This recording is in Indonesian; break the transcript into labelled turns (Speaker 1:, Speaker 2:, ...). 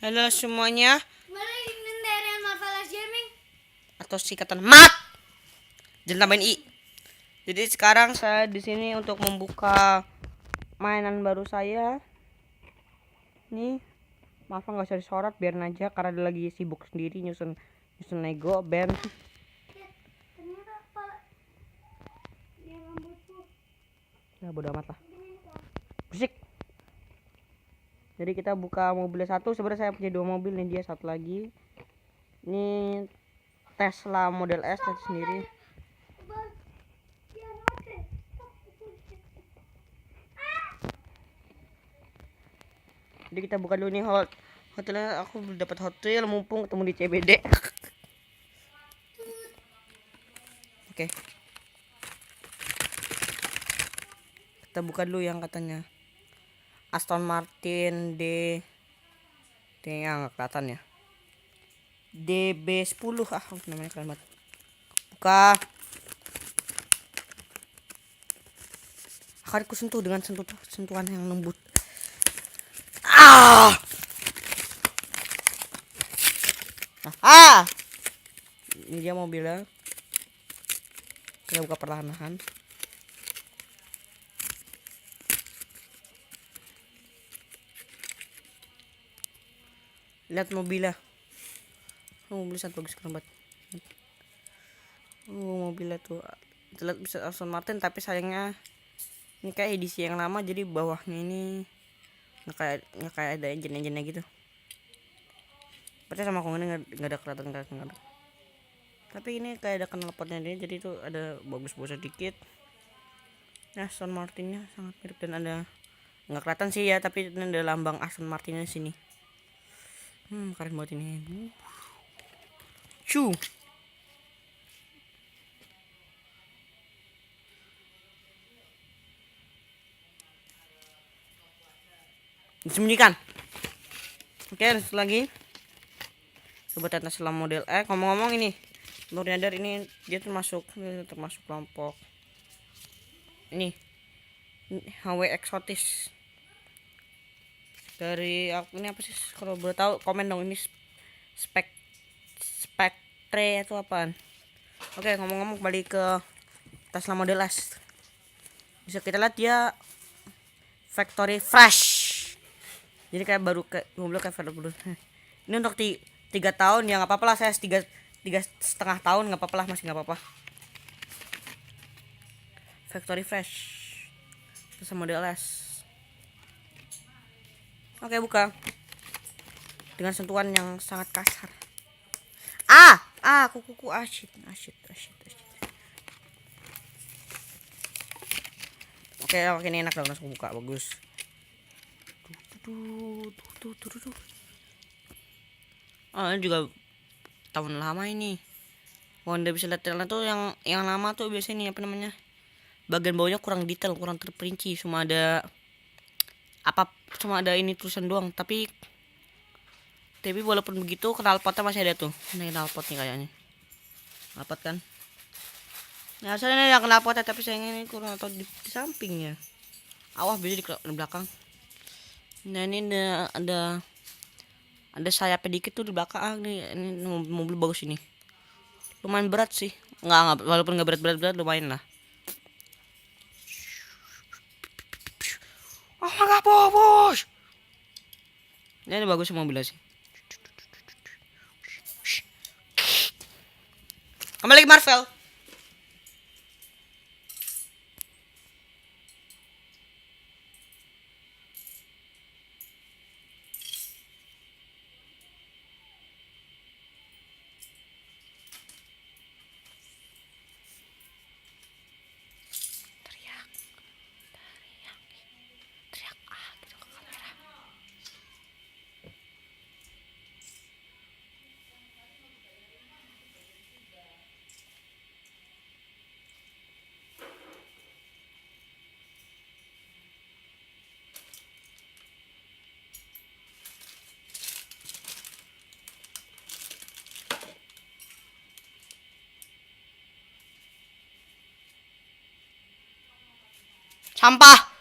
Speaker 1: Halo semuanya,
Speaker 2: Balik dari Marvelous Gaming.
Speaker 1: atau singkatan MAT. Jangan tambahin I. Jadi sekarang saya di sini untuk membuka mainan baru saya. Nih, maaf nggak usah disorot, biarin aja karena dia lagi sibuk sendiri nyusun Lego band.
Speaker 2: Ternyata pala dia rambutku.
Speaker 1: Ya bodo amat lah. Berisik. Jadi kita buka mobil satu. Sebenarnya saya punya 2 mobil nih, dia satu lagi. Ini Tesla Model S tadi sendiri.
Speaker 2: Dia mati.
Speaker 1: Jadi kita buka dulu nih hotelnya. Aku belum dapat hotel mumpung ketemu di CBD. Oke. Kita buka dulu yang katanya Aston Martin D yang nggak kelihatan ya. DB10 namanya keren banget. Buka. Akan ku sentuh dengan sentuhan yang lembut. Ini dia mobilnya. Kita buka perlahan-lahan. Lihat mobilnya. Mobil sangat bagus, keren banget. Mobilnya tuh lihat bisa Aston Martin, tapi sayangnya ini kayak edisi yang lama, jadi bawahnya ini nggak kayak ada engine-nya gitu. Percaya sama aku ini nggak ada kelihatan nggak ada. Tapi ini kayak ada knalpotnya dia, jadi itu ada bagus sedikit. Nah, Aston Martinnya sangat mirip dan ada nggak kelihatan sih ya, tapi ini ada lambang Aston Martinnya di sini. Keren banget ini. Cu. Disembunyikan. Oke, lagi. Coba Tesla Model E. Ngomong-ngomong ini, baru nyadar ini dia termasuk kelompok ini HW eksotis. Dari aku ini apa sih? Kalau boleh tahu komen dong, ini Spectre itu apaan? Oke, ngomong-ngomong kembali ke Tesla Model S. Bisa kita lihat dia factory fresh. Jadi kayak baru mobil kayak baru. Ini untuk 3 tahun ya nggak apa-apa lah, saya 3,5 tahun nggak apa-apa lah, masih nggak apa-apa. Factory fresh. Tesla Model S. Oke, buka. Dengan sentuhan yang sangat kasar. Kuku asyik. Oke, ini enak dong, langsung buka, bagus. Ini juga tahun lama ini. Anda bisa lihat tuh yang lama tuh biasanya apa namanya? Bagian bawahnya kurang detail, kurang terperinci, cuma ada ini tulisan doang, tapi walaupun begitu knalpotnya masih ada tuh. Ini knalpot nih kayaknya. Knalpot kan? Nah, saya ini yang knalpotnya, tapi sayangnya ini kurang atau di sampingnya. Awas bisa di belakang. Nah, ini ada sayapnya dikit tuh di belakang nih. Ini mobil bagus ini. Lumayan berat sih. Enggak, walaupun enggak berat lumayan lah. Oh my god, bos. Ini bagus mobilnya sih. Kembali ke Marvel. Sampah.